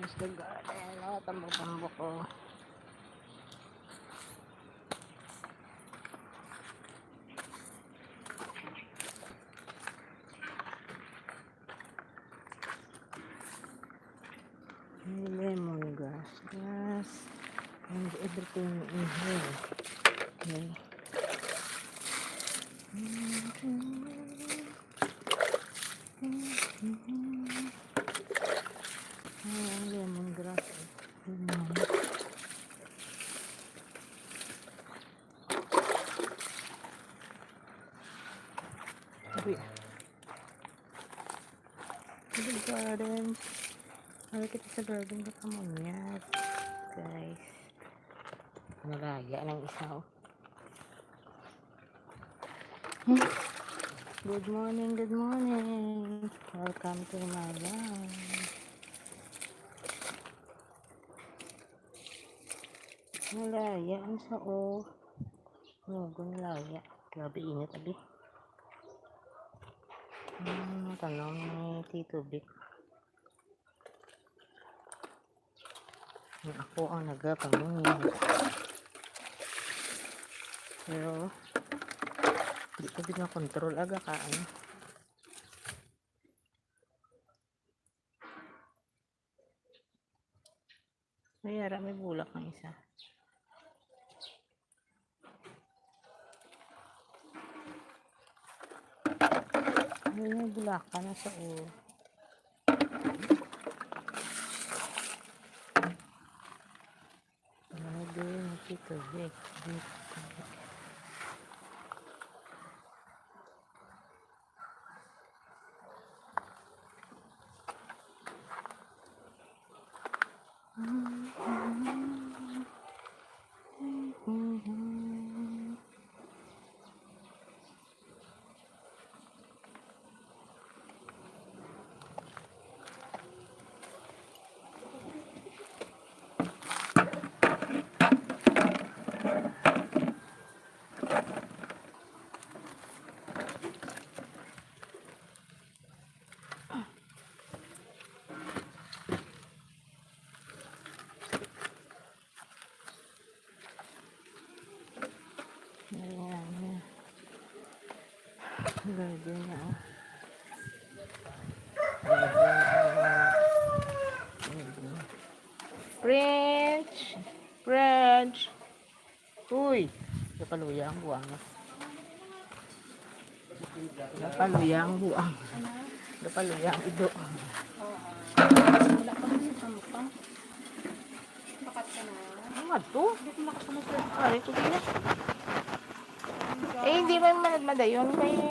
Mas the garden. Tambok-tambok ko. Lemongrass. And everything in here. Okay. Lemongrass. The garden. Malapit sa garden ka kamunyat. Guys. Nalaya ng isa. Good morning, good morning. Welcome to my life. Nalaya ang sao. Nalaya. Grabe init abi. Tanong ni Tito Vic. Ako ang nagpapamunin. Pero hindi ko din na-control aga ka ano. Mayara may bulak ng isa. May bulak ka na sa o. Ano din Tito Vic. Garden na oh. French. Uy, napaluya ang buwang. Napaluya ang buwang. Napaluya ang ido. Wala pa rin sa mukha. Bakat ka na. Ano to? Hindi ko makasama sa Ay, ito din. Eh, hindi man madayon kay